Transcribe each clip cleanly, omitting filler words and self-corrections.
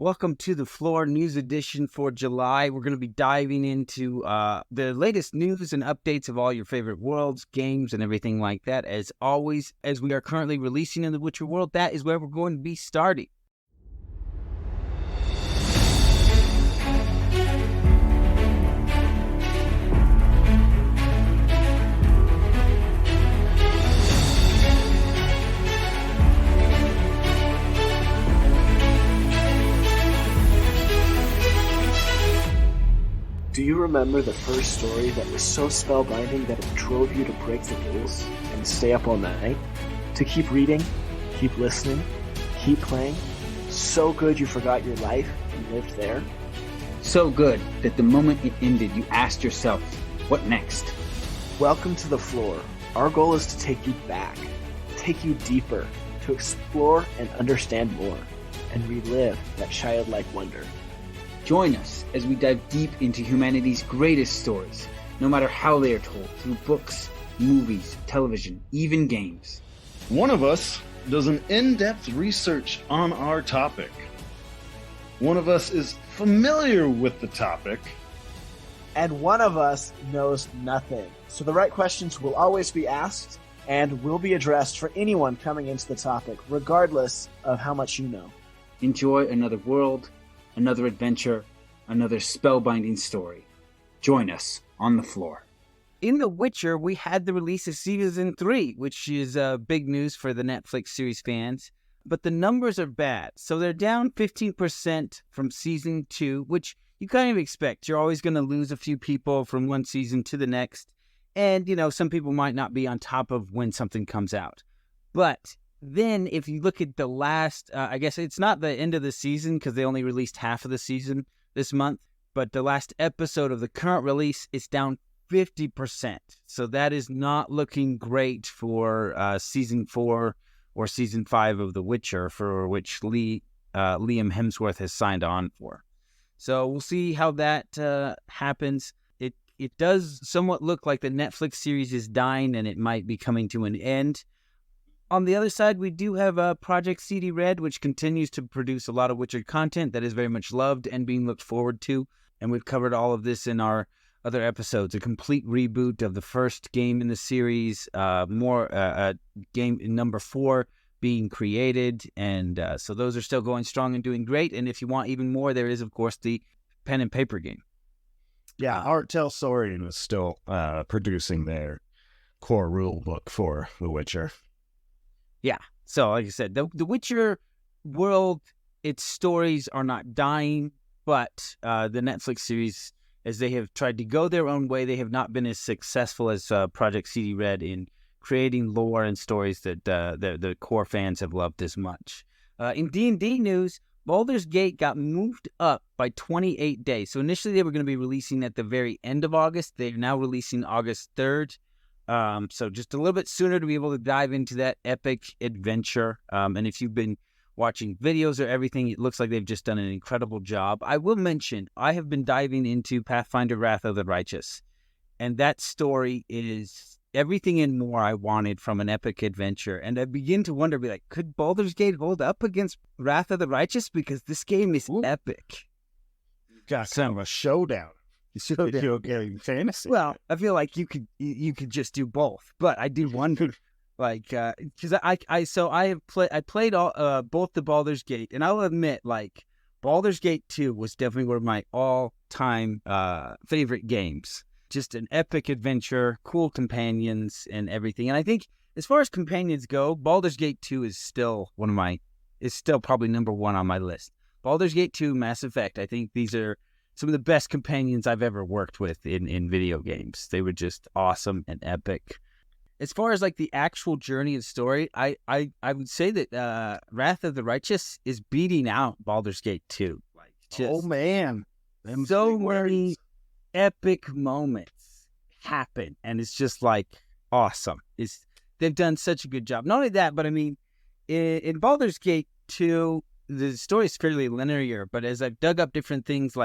Welcome to the Flore News Edition for July. We're going to be diving into the latest news and updates of all your favorite worlds, games, and everything like that. As always, as we are currently releasing in the Witcher world, that is where we're going to be starting. Do you remember the first story that was so spellbinding that it drove you to break the rules and stay up all night? To keep reading, keep listening, keep playing? So good you forgot your life and lived there? So good that the moment it ended, you asked yourself, what next? Welcome to the Flore. Our goal is to take you back, take you deeper, to explore and understand more, and relive that childlike wonder. Join us as we dive deep into humanity's greatest stories, no matter how they are told, through books, movies, television, even games. One of us does an in-depth research on our topic. One of us is familiar with the topic. And one of us knows nothing. So the right questions will always be asked and will be addressed for anyone coming into the topic, regardless of how much you know. Enjoy another world, another adventure, another spellbinding story. Join us on the Flore. In The Witcher, we had the release of Season 3, which is big news for the Netflix series fans. But the numbers are bad. So they're down 15% from Season 2, which you kind of expect. You're always going to lose a few people from one season to the next. And, some people might not be on top of when something comes out. But then if you look at the last, I guess it's not the end of the season because they only released half of the season this month, but the last episode of the current release is down 50%. So that is not looking great for Season 4 or Season 5 of The Witcher, for which Liam Hemsworth has signed on for. So we'll see how that happens. It does somewhat look like the Netflix series is dying and it might be coming to an end. On the other side, we do have Project CD Red, which continues to produce a lot of Witcher content that is very much loved and being looked forward to. And we've covered all of this in our other episodes. A complete reboot of the first game in the series, game number 4 being created. And so those are still going strong and doing great. And if you want even more, there is, of course, the pen and paper game. Yeah, Art Talsorian is still producing their core rule book for The Witcher. Yeah, so like I said, the Witcher world, its stories are not dying, but the Netflix series, as they have tried to go their own way, they have not been as successful as Project CD Red in creating lore and stories that the core fans have loved as much. In D&D news, Baldur's Gate got moved up by 28 days. So initially they were going to be releasing at the very end of August. They're now releasing August 3rd. So just a little bit sooner to be able to dive into that epic adventure. And if you've been watching videos or everything, it looks like they've just done an incredible job. I will mention, I have been diving into Pathfinder Wrath of the Righteous. And that story is everything and more I wanted from an epic adventure. And I begin to wonder, could Baldur's Gate hold up against Wrath of the Righteous? Because this game is epic. Got kind of a showdown. Video game fantasy. Well, I feel like you could just do both, but I do wonder, because I played all both the Baldur's Gate, and I'll admit, Baldur's Gate 2 was definitely one of my all-time favorite games. Just an epic adventure, cool companions, and everything. And I think as far as companions go, Baldur's Gate 2 is still probably number 1 on my list. Baldur's Gate 2, Mass Effect. I think these are some of the best companions I've ever worked with in video games. They were just awesome and epic. As far as the actual journey and story, I would say that Wrath of the Righteous is beating out Baldur's Gate 2. Oh man, so many epic moments happen, and it's just awesome. They've done such a good job. Not only that, but I mean, in Baldur's Gate 2, the story is fairly linear. But as I've dug up different things,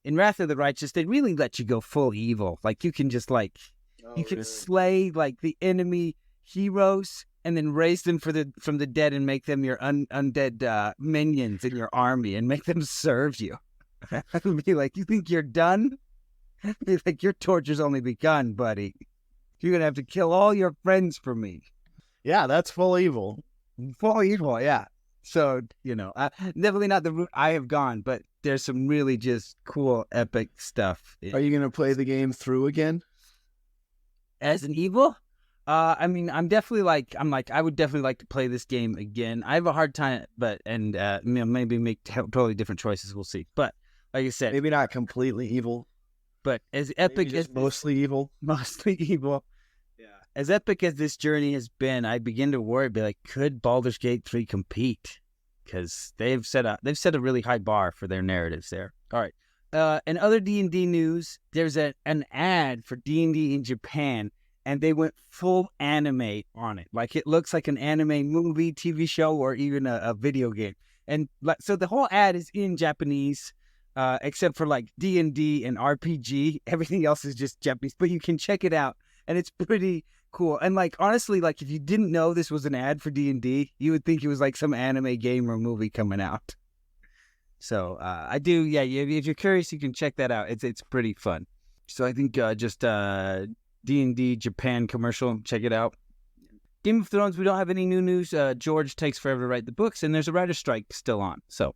in Wrath of the Righteous, they really let you go full evil. You can just you can slay the enemy heroes, and then raise them from the dead and make them your undead minions in your army and make them serve you. I'd be like, you think you're done? I'd be like, your torture's only begun, buddy. You're going to have to kill all your friends for me. Yeah, that's full evil. Full evil, yeah. So, definitely not the route I have gone, but there's some really just cool, epic stuff. Are you going to play the game through again? As an evil? I mean, I would definitely like to play this game again. I have a hard time, maybe make totally different choices. We'll see. But like I said, maybe not completely evil, but as epic as mostly evil. Yeah. As epic as this journey has been, I begin to worry. Be like, could Baldur's Gate 3 compete? Because they've set a really high bar for their narratives there. All right. In other D&D news, there's an ad for D&D in Japan, and they went full anime on it. Like, it looks like an anime movie, TV show, or even a video game. And so the whole ad is in Japanese, except for like D&D and RPG. Everything else is just Japanese, but you can check it out, and it's pretty cool. And like, honestly, like, if you didn't know this was an ad for D&D, you would think it was like some anime game or movie coming out. So I do, yeah. If you're curious, you can check that out. It's pretty fun. So I think just D&D Japan commercial. Check it out. Game of Thrones, we don't have any new news. George takes forever to write the books, and there's a writer's strike still on. So,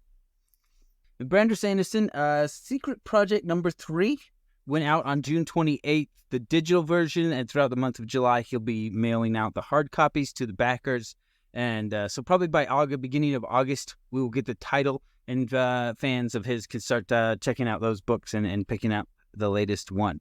Brandon Sanderson, Secret Project number 3 went out on June 28th, the digital version, and throughout the month of July, he'll be mailing out the hard copies to the backers. And so probably by beginning of August, we will get the title, and fans of his can start checking out those books and picking out the latest one.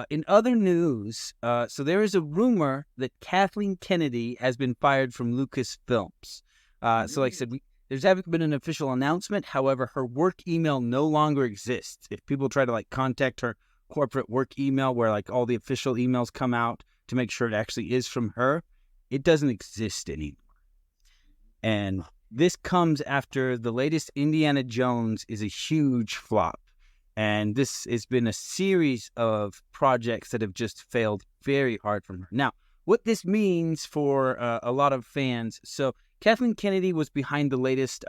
In other news, so there is a rumor that Kathleen Kennedy has been fired from Lucasfilms. So like I said, there's haven't been an official announcement. However, her work email no longer exists. If people try to like contact her corporate work email where like all the official emails come out to make sure it actually is from her, it doesn't exist anymore. And this comes after the latest Indiana Jones is a huge flop. And this has been a series of projects that have just failed very hard from her. Now, what this means for a lot of fans, so Kathleen Kennedy was behind the latest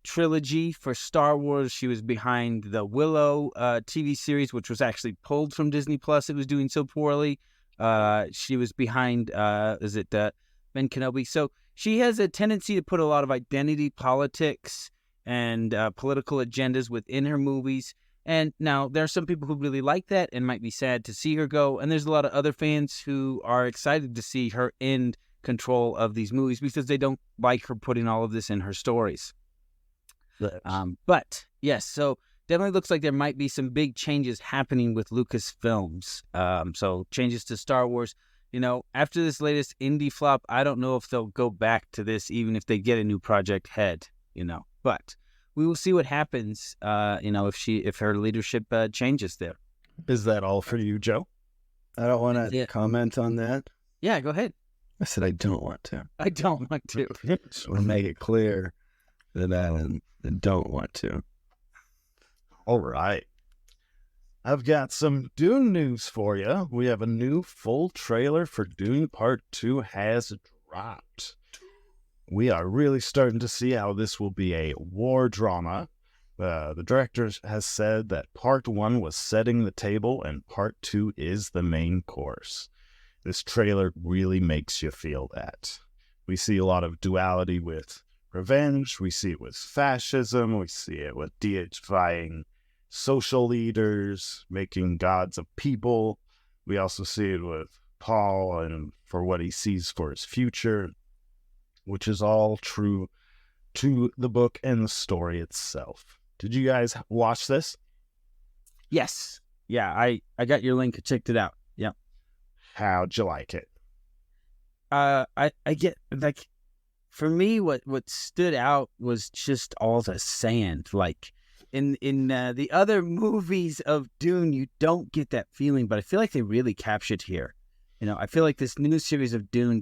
trilogy for Star Wars. She was behind the Willow TV series, which was actually pulled from Disney Plus. It was doing so poorly. She was behind, Ben Kenobi. So she has a tendency to put a lot of identity politics and political agendas within her movies. And now there are some people who really like that and might be sad to see her go. And there's a lot of other fans who are excited to see her in control of these movies because they don't like her putting all of this in her stories. But yes, so definitely looks like there might be some big changes happening with Lucasfilms. So changes to Star Wars. After this latest indie flop, I don't know if they'll go back to this, even if they get a new project head, But we will see what happens, if her leadership changes there. Is that all for you, Joe? I don't want to comment on that. Yeah, go ahead. I said I don't want to. I don't want to. Just want to make it clear that I don't want to. All right. I've got some Dune news for you. We have a new full trailer for Dune Part 2 has dropped. We are really starting to see how this will be a war drama. The director has said that Part 1 was setting the table and Part 2 is the main course. This trailer really makes you feel that. We see a lot of duality with revenge. We see it with fascism. We see it with deifying social leaders, making gods of people. We also see it with Paul and for what he sees for his future, which is all true to the book and the story itself. Did you guys watch this? Yes. Yeah, I got your link. I checked it out. Yeah. How'd you like it? I get, like, for me, what stood out was just all the sand. Like, in the other movies of Dune, you don't get that feeling, but I feel like they really captured here. I feel like this new series of Dune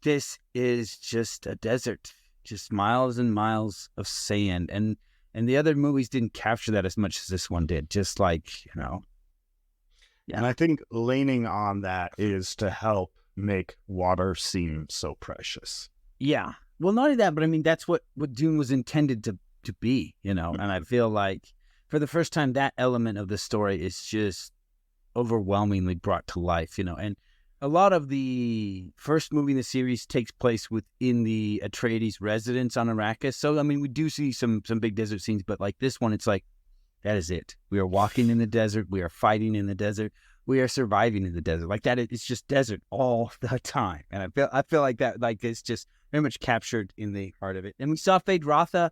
this is just a desert, just miles and miles of sand. And the other movies didn't capture that as much as this one did. Just like, Yeah. And I think leaning on that is to help make water seem so precious. Yeah. Well, not only that, but I mean, that's what Dune was intended to be, you know? And I feel like for the first time, that element of the story is just overwhelmingly brought to life, you know? And a lot of the first movie in the series takes place within the Atreides residence on Arrakis. So, I mean, we do see some big desert scenes, but like this one, it's like, that is it. We are walking in the desert. We are fighting in the desert. We are surviving in the desert. Like that, it's just desert all the time. And I feel like that, like it's just very much captured in the heart of it. And we saw Feyd-Rautha,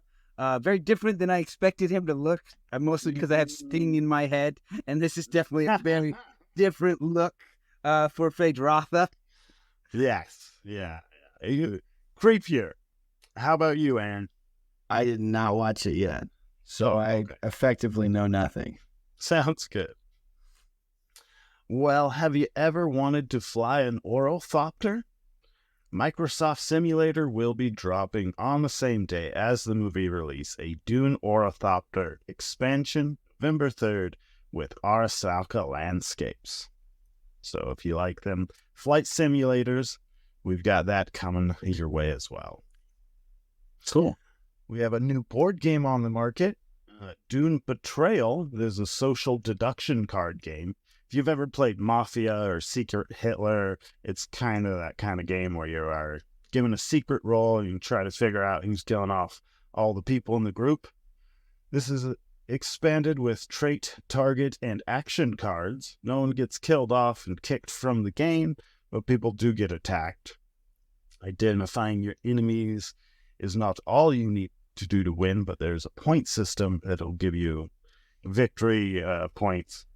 very different than I expected him to look, mostly because I have Sting in my head. And this is definitely a very different look for Feyd-Rautha. Yes. Yeah. Creepier. How about you, Aaron? I did not watch it yet, so I effectively know nothing. Sounds good. Well, have you ever wanted to fly an ornithopter? Microsoft Simulator will be dropping on the same day as the movie release a Dune Ornithopter expansion, November 3rd, with Arasaka landscapes. So if you like them flight simulators, we've got that coming your way as well. Cool. We have a new board game on the market, Dune Betrayal. There's a social deduction card game. If you've ever played Mafia or Secret Hitler, it's kind of that kind of game where you are given a secret role and you try to figure out who's killing off all the people in the group. This is expanded with trait, target, and action cards. No one gets killed off and kicked from the game, but people do get attacked. Identifying your enemies is not all you need to do to win, but there's a point system that'll give you victory points.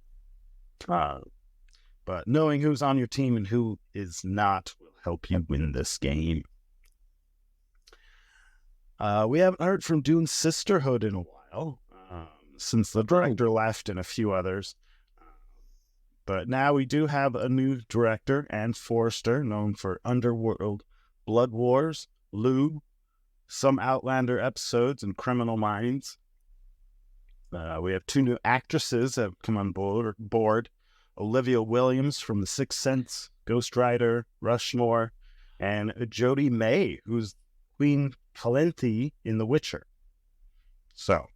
But knowing who's on your team and who is not will help you win this game. We haven't heard from Dune's Sisterhood in a while, since the director left and a few others. But now we do have a new director, Anne Forster, known for Underworld, Blood Wars, Lou, some Outlander episodes, and Criminal Minds. We have 2 new actresses that have come on board. Olivia Williams from The Sixth Sense, Ghost Rider, Rushmore, and Jodie May, who's Queen Calanthe in The Witcher. So,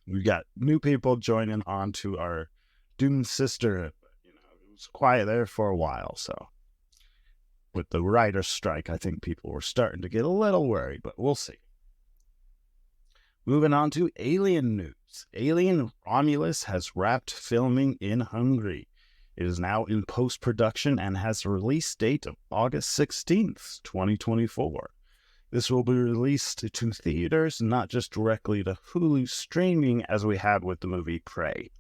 we've got new people joining on to our Dune Sisterhood. You know, it was quiet there for a while, so with the writer's strike, I think people were starting to get a little worried, but we'll see. Moving on to Alien news. Alien Romulus has wrapped filming in Hungary. It is now in post-production and has a release date of August 16th, 2024. This will be released to theaters, not just directly to Hulu streaming as we had with the movie Prey.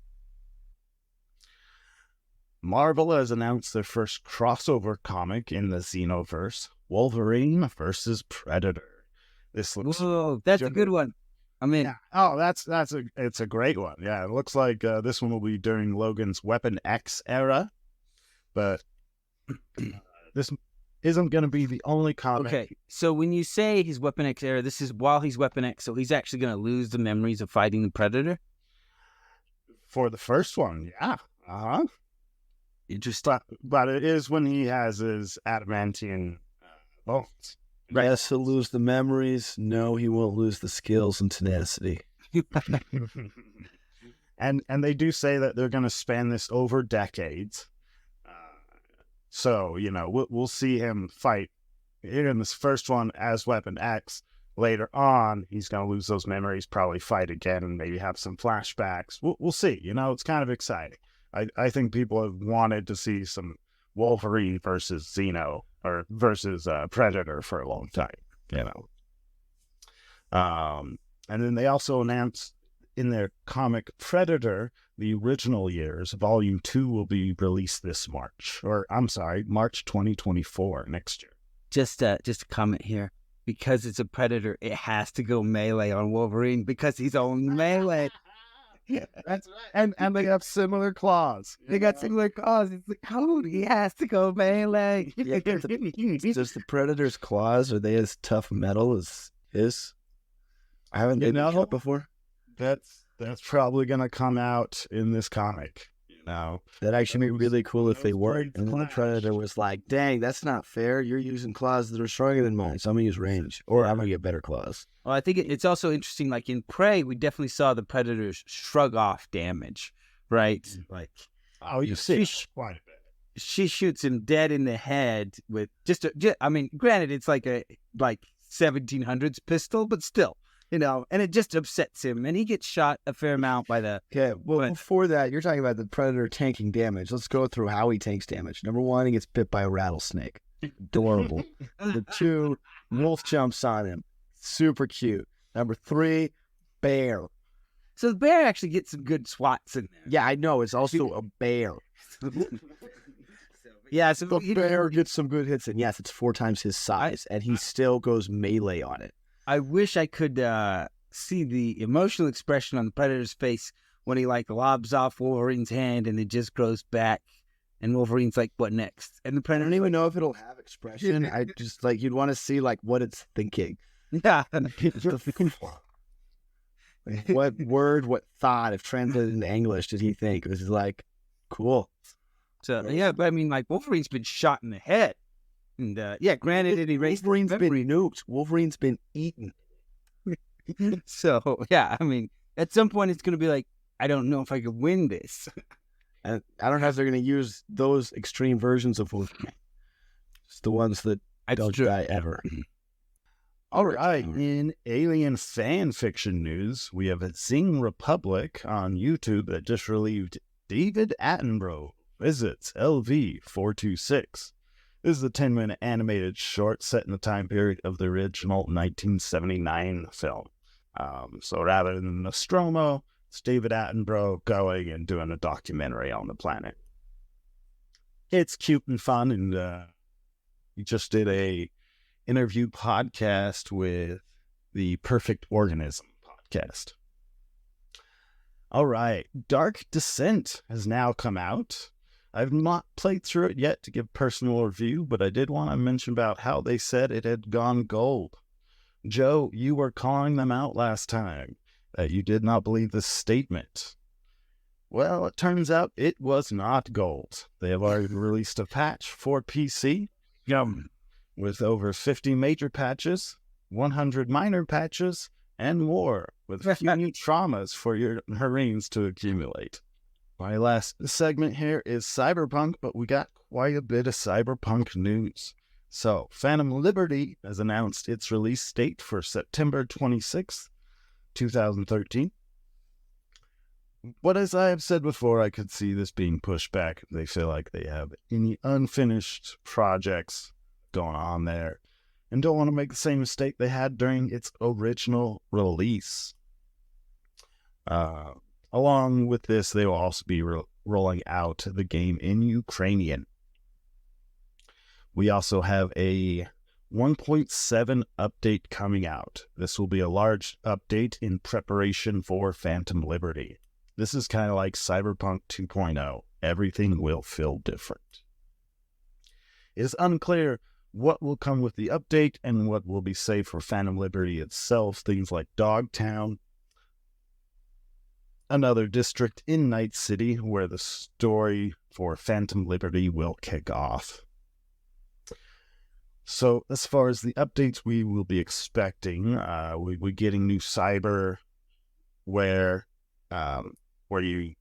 Marvel has announced their first crossover comic in the Xenoverse, Wolverine vs. Predator. This looks... Whoa, that's a good one. I mean, yeah. Oh, it's a great one. Yeah, it looks like this one will be during Logan's Weapon X era, but this isn't going to be the only comic. Okay, so when you say his Weapon X era, this is while he's Weapon X, so he's actually going to lose the memories of fighting the Predator? For the first one, yeah. Uh-huh. Interesting. But it is when he has his adamantine bones. Right. Yes, he'll lose the memories. No, he won't lose the skills and tenacity. and they do say that they're going to span this over decades. So, you know, we'll see him fight here in this first one as Weapon X. Later on, he's going to lose those memories, probably fight again, and maybe have some flashbacks. We'll see. You know, it's kind of exciting. I think people have wanted to see some Wolverine versus Xeno or versus Predator for a long time, you know. And then they also announced in their comic Predator, the original years, Volume 2 will be released this March. March 2024, next year. Just a comment here. Because it's a Predator, it has to go melee on Wolverine because he's only melee. That's right. And they have similar claws. They got similar claws. It's the code. He has to go melee. Yeah, does the Predator's claws, are they as tough metal as his? I haven't been cut before. That's probably gonna come out in this comic. You Now, That'd actually be really cool if they weren't. And then the Clash. Predator was like, dang, that's not fair. You're using claws that are stronger than mine, so I'm going to use range. Or I'm going to get better claws. Well, I think it's also interesting. Like in Prey, we definitely saw the Predators shrug off damage, right? Like, oh, you see quite a bit. she shoots him dead in the head with I mean, granted, it's like a 1700s pistol, but still, and it just upsets him, and he gets shot a fair amount by the. Okay, well, But- before that, you're talking about the Predator tanking damage. Let's go through how he tanks damage. Number 1, he gets bit by a rattlesnake. Adorable. Number 2, wolf jumps on him. Super cute. Number 3, bear. So the bear actually gets some good swats in there. Yeah, I know. It's also a bear. Yeah, so The bear gets some good hits, and yes, it's 4 times his size, and he still goes melee on it. I wish I could see the emotional expression on the Predator's face when he lobs off Wolverine's hand and it just grows back, and Wolverine's like, "What next?" And the I Predator, don't even know if it'll have expression. I just you'd want to see what it's thinking. yeah, What word, what thought, if translated into English, did he think? It was like, cool. so yeah, but I mean, Wolverine's been shot in the head, and granted, it erased Wolverine's been memory. nuked. Wolverine's been eaten. So yeah, I mean, at some point it's gonna be like, I don't know if I could win this. And I don't know if they're going to use those extreme versions of Wolverine. It's the ones that don't die ever. All right, in alien fan fiction news, we have a Zing Republic on YouTube that just relieved David Attenborough visits LV-426. This is a 10-minute animated short set in the time period of the original 1979 film. So rather than Nostromo, it's David Attenborough going and doing a documentary on the planet. It's cute and fun, and he just did a interview podcast with the Perfect Organism podcast. All right, Dark Descent has now come out. I've not played through it yet to give personal review, but I did want to mention about how they said it had gone gold. Joe, you were calling them out last time that you did not believe this statement. Well, it turns out it was not gold. They have already released a patch for PC. With over 50 major patches, 100 minor patches, and more, with a few new traumas for your Marines to accumulate. My last segment here is Cyberpunk, but we got quite a bit of Cyberpunk news. So, Phantom Liberty has announced its release date for September 26th, 2013. But as I have said before, I could see this being pushed back. They feel like they have any unfinished projects going on there and don't want to make the same mistake they had during its original release. Along with this, they will also be rolling out the game in Ukrainian. We also have a 1.7 update coming out. This will be a large update in preparation for Phantom Liberty. This is kind of like Cyberpunk 2.0. Everything will feel different. It is unclear what will come with the update and what will be saved for Phantom Liberty itself. Things like Dogtown, another district in Night City where the story for Phantom Liberty will kick off. So as far as the updates we will be expecting, we're getting new cyber where when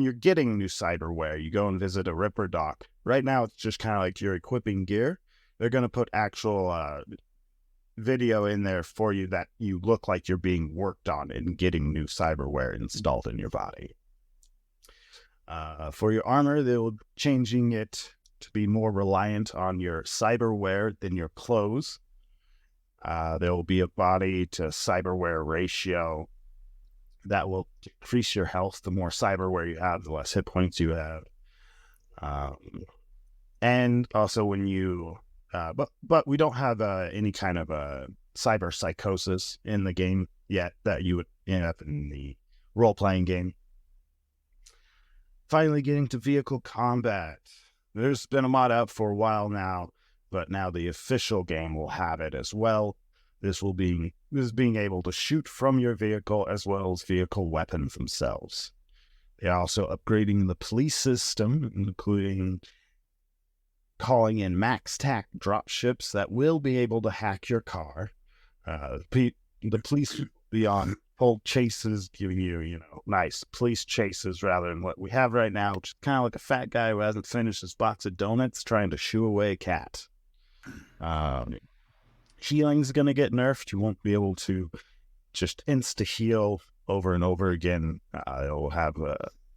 you're getting new cyberware, you go and visit a Ripper dock. Right now, it's just kind of like you're equipping gear. They're going to put actual video in there for you that you look like you're being worked on and getting new cyberware installed in your body. For your armor, they will be changing it to be more reliant on your cyberware than your clothes. There will be a body to cyberware ratio that will decrease your health. The more cyberware you have, the less hit points you have. And also when you, but we don't have any kind of cyber psychosis in the game yet that you would end up in the role-playing game. Finally getting to vehicle combat. There's been a mod out for a while now, but now the official game will have it as well. This is being able to shoot from your vehicle as well as vehicle weapons themselves. They're also upgrading the police system, including calling in max tac dropships that will be able to hack your car. The police will be on full chases, giving you, nice police chases rather than what we have right now, which is kind of like a fat guy who hasn't finished his box of donuts trying to shoo away a cat. Healing's going to get nerfed. You won't be able to just insta-heal over and over again. It'll have,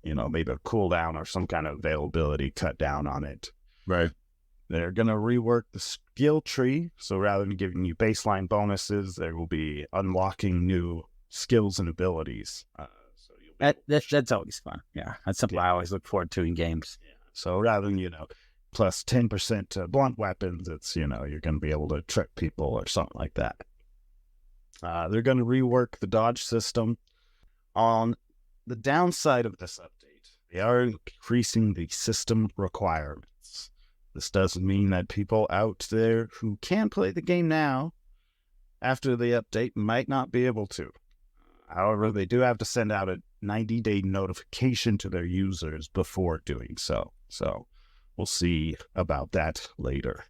maybe a cooldown or some kind of availability cut down on it. Right. They're going to rework the skill tree. So rather than giving you baseline bonuses, there will be unlocking new skills and abilities. That's always fun. Yeah, that's something I always look forward to in games. Yeah. So rather than, plus 10% to blunt weapons, it's, you're going to be able to trick people or something like that. They're going to rework the dodge system. On the downside of this update, they are increasing the system requirements. This doesn't mean that people out there who can play the game now, after the update, might not be able to. However, they do have to send out a 90-day notification to their users before doing so. So we'll see about that later.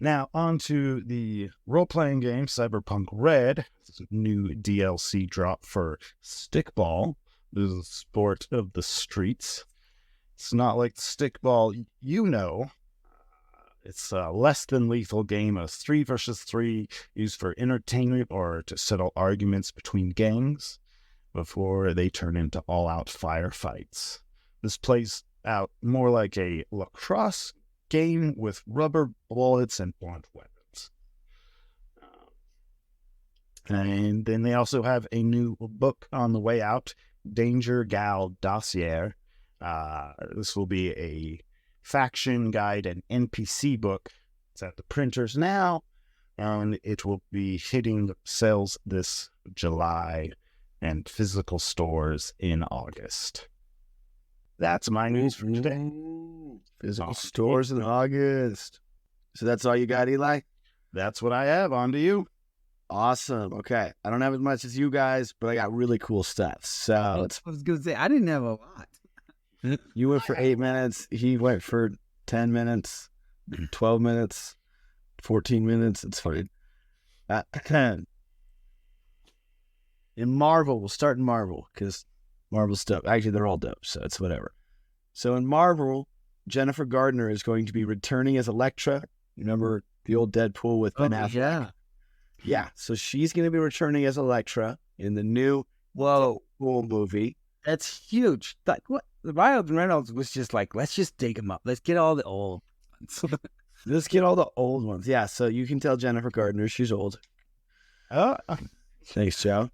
Now, on to the role-playing game, Cyberpunk Red. This is a new DLC drop for Stickball. This is a sport of the streets. It's not like the Stickball It's a less than lethal game of 3 versus 3 used for entertainment or to settle arguments between gangs before they turn into all-out firefights. This plays out more like a lacrosse game with rubber bullets and blunt weapons. And then they also have a new book on the way out, Danger Gal Dossier. This will be a faction guide and NPC book. It's at the printers now, and it will be hitting sales this July and physical stores in August. That's my news for today. Physical stores in August. So that's all you got, Eli? That's what I have. On to you. Awesome. Okay. I don't have as much as you guys, but I got really cool stuff. So I was going to say, I didn't have a lot. You went for 8 minutes. He went for 10 minutes, 12 minutes, 14 minutes. It's fine. In Marvel, we'll start in Marvel because Marvel's dope. Actually, they're all dope, so it's whatever. So in Marvel, Jennifer Gardner is going to be returning as Elektra. Remember the old Deadpool with Ben Affleck? Yeah. Yeah, so she's going to be returning as Elektra in the new Deadpool movie. That's huge. What? Ryan Reynolds was just like, let's just dig them up. Let's get all the old ones. Let's get all the old ones. Yeah, so you can tell Jennifer Gardner she's old. Oh, thanks, Joe.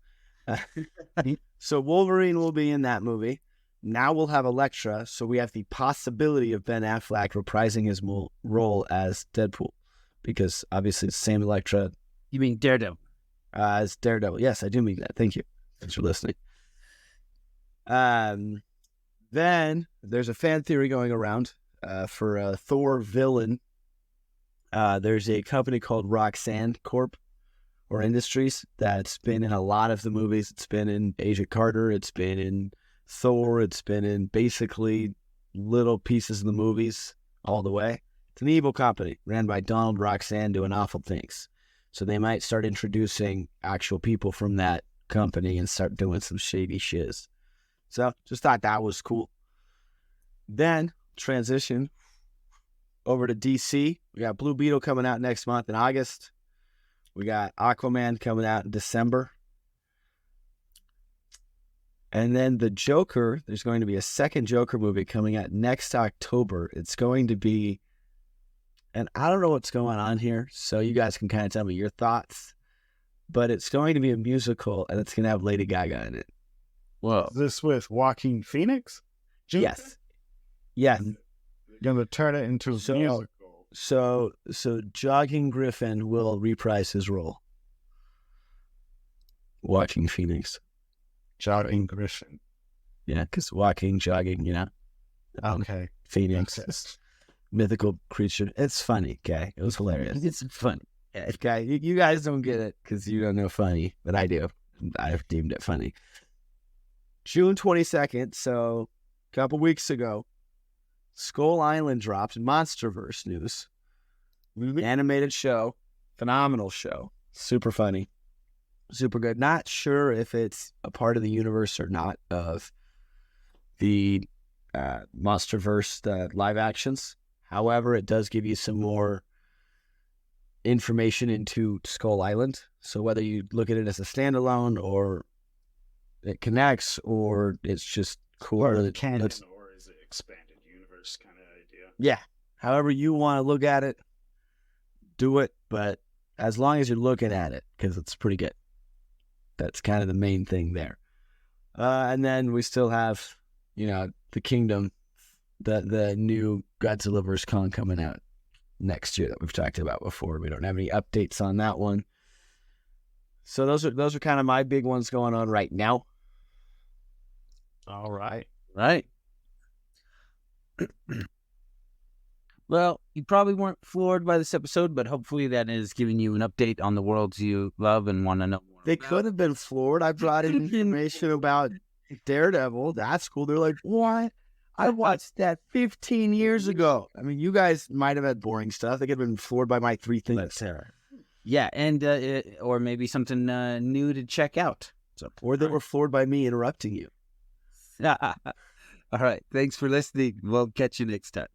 So Wolverine will be in that movie. Now we'll have Elektra, so we have the possibility of Ben Affleck reprising his role as Deadpool, because obviously it's the same Elektra. You mean Daredevil? As Daredevil. Yes, I do mean that. Thank you. Thanks for listening. Then there's a fan theory going around for a Thor villain. There's a company called Roxanne Corp or Industries that's been in a lot of the movies. It's been in Agent Carter. It's been in Thor. It's been in basically little pieces of the movies all the way. It's an evil company ran by Donald Roxanne doing awful things. So they might start introducing actual people from that company and start doing some shady shiz. So just thought that was cool. Then transition over to DC. We got Blue Beetle coming out next month in August. We got Aquaman coming out in December. And then the Joker, there's going to be a second Joker movie coming out next October. It's going to be, and I don't know what's going on here, so you guys can kind of tell me your thoughts. But it's going to be a musical, and it's going to have Lady Gaga in it. Whoa. Is this with Joaquin Phoenix? Yes. Yes. You're going to turn it into a musical. So Jogging Griffin will reprise his role. Joaquin Phoenix. Jogging Griffin. Yeah, because walking, jogging, Okay. Phoenix. Mythical creature. It's funny, okay? It was hilarious. It's funny. Yeah, okay, you guys don't get it because you don't know funny, but I do. I've deemed it funny. June 22nd, so a couple weeks ago, Skull Island dropped Monsterverse news. Animated show, phenomenal show, super funny, super good. Not sure if it's a part of the universe or not of the Monsterverse live actions. However, it does give you some more information into Skull Island. So whether you look at it as a standalone or it connects or it's just cool. Or it can. Or is it expanded universe kind of idea? Yeah. However you want to look at it, do it. But as long as you're looking at it, because it's pretty good. That's kind of the main thing there. And then we still have, the Kingdom, the new Godzilla vs. Kong coming out next year that we've talked about before. We don't have any updates on that one. So those are kind of my big ones going on right now. All right. Right. Well, you probably weren't floored by this episode, but hopefully that is giving you an update on the worlds you love and want to know more They about. could have been floored. I brought in information about Daredevil. That's cool. They're like, what? I watched that 15 years ago. I mean, you guys might have had boring stuff. They could have been floored by my 3 things. Yeah, and or maybe something new to check out. So, Or they were floored by me interrupting you. all right. Thanks for listening. We'll catch you next time.